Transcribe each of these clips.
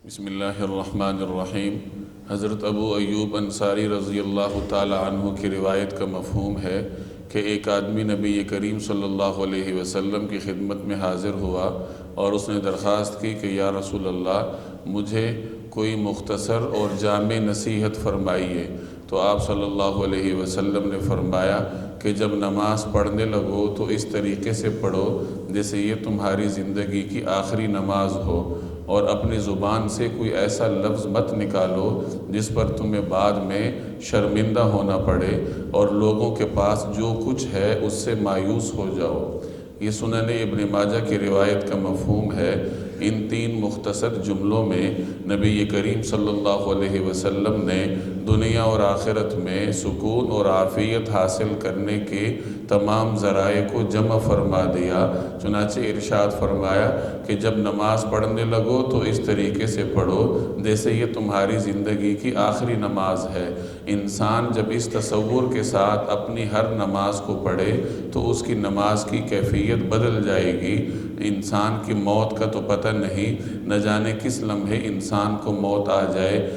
بسم اللہ الرحمن الرحیم۔ حضرت ابو ایوب انصاری رضی اللہ تعالی عنہ کی روایت کا مفہوم ہے کہ ایک آدمی نبی کریم صلی اللہ علیہ وسلم کی خدمت میں حاضر ہوا اور اس نے درخواست کی کہ یا رسول اللہ مجھے کوئی مختصر اور جامع نصیحت فرمائیے۔ تو آپ صلی اللہ علیہ وسلم نے فرمایا کہ جب نماز پڑھنے لگو تو اس طریقے سے پڑھو جیسے یہ تمہاری زندگی کی آخری نماز ہو، اور اپنی زبان سے کوئی ایسا لفظ مت نکالو جس پر تمہیں بعد میں شرمندہ ہونا پڑے اور لوگوں کے پاس جو کچھ ہے اس سے مایوس ہو جاؤ۔ یہ سنن ابن ماجہ کی روایت کا مفہوم ہے۔ ان تین مختصر جملوں میں نبی کریم صلی اللہ علیہ وسلم نے دنیا اور آخرت میں سکون اور عافیت حاصل کرنے کے تمام ذرائع کو جمع فرما دیا۔ چنانچہ ارشاد فرمایا کہ جب نماز پڑھنے لگو تو اس طریقے سے پڑھو جیسے یہ تمہاری زندگی کی آخری نماز ہے۔ انسان جب اس تصور کے ساتھ اپنی ہر نماز کو پڑھے تو اس کی نماز کی کیفیت بدل جائے گی۔ انسان کی موت کا تو پتہ نہیں، نہ جانے کس لمحے انسان کو موت آ جائے،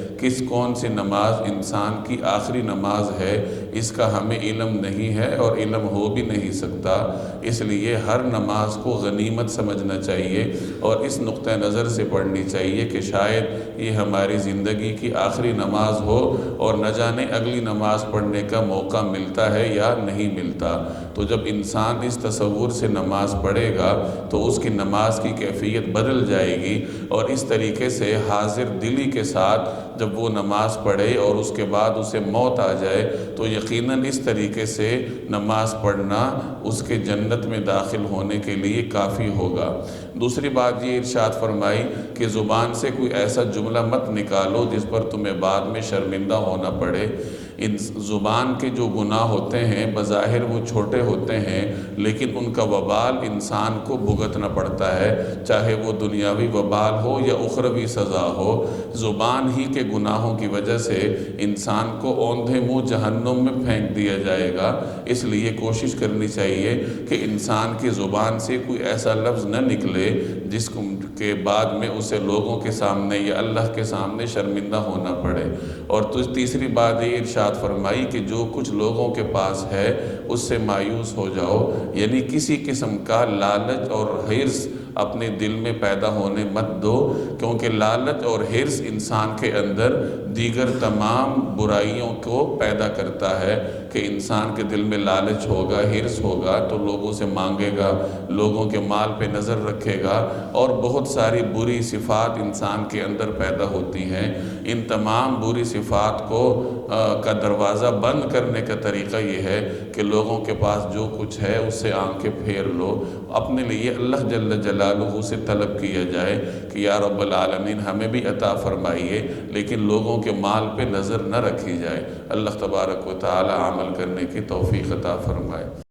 کون سی نماز انسان کی آخری نماز ہے اس کا ہمیں علم نہیں ہے اور علم ہو بھی نہیں سکتا۔ اس لیے ہر نماز کو غنیمت سمجھنا چاہیے اور اس نقطہ نظر سے پڑھنی چاہیے کہ شاید یہ ہماری زندگی کی آخری نماز ہو اور نہ جانے اگلی نماز پڑھنے کا موقع ملتا ہے یا نہیں ملتا۔ تو جب انسان اس تصور سے نماز پڑھے گا تو اس کی نماز کی کیفیت بدل جائے گی، اور اس طریقے سے حاضر دلی کے ساتھ جب وہ نماز پڑھے اور اس کے بعد اسے موت آ جائے تو یقیناً اس طریقے سے نماز پڑھنا اس کے جنت میں داخل ہونے کے لیے کافی ہوگا۔ دوسری بات یہ ارشاد فرمائی کہ زبان سے کوئی ایسا جملہ مت نکالو جس پر تمہیں بعد میں شرمندہ ہونا پڑے۔ ان زبان کے جو گناہ ہوتے ہیں بظاہر وہ چھوٹے ہوتے ہیں، لیکن ان کا وبال انسان کو بھگتنا پڑتا ہے، چاہے وہ دنیاوی وبال ہو یا اخروی سزا ہو۔ زبان ہی کے گناہوں کی وجہ سے انسان کو اوندھے منہ جہنم میں پھینک دیا جائے گا۔ اس لیے کوشش کرنی چاہیے کہ انسان کی زبان سے کوئی ایسا لفظ نہ نکلے جس کے بعد میں اسے لوگوں کے سامنے یا اللہ کے سامنے شرمندہ ہونا پڑے۔ اور تیسری بات یہ ارشاد فرمائی کہ جو کچھ لوگوں کے پاس ہے اس سے مایوس ہو جاؤ، یعنی کسی قسم کا لالچ اور حرص اپنے دل میں پیدا ہونے مت دو، کیونکہ لالچ اور حرص انسان کے اندر دیگر تمام برائیوں کو پیدا کرتا ہے کہ انسان کے دل میں لالچ ہوگا، حرص ہوگا تو لوگوں سے مانگے گا، لوگوں کے مال پہ نظر رکھے گا، اور بہت ساری بری صفات انسان کے اندر پیدا ہوتی ہیں۔ ان تمام بری صفات کا دروازہ بند کرنے کا طریقہ یہ ہے کہ لوگوں کے پاس جو کچھ ہے اس سے آنکھیں پھیر لو، اپنے لیے اللہ جل جلالہ سے طلب کیا جائے کہ یا رب العالمین ہمیں بھی عطا فرمائیے، لیکن لوگوں کے مال پہ نظر نہ رکھی جائے۔ اللہ تبارک و تعالی عمل کرنے کی توفیق عطا فرمائے۔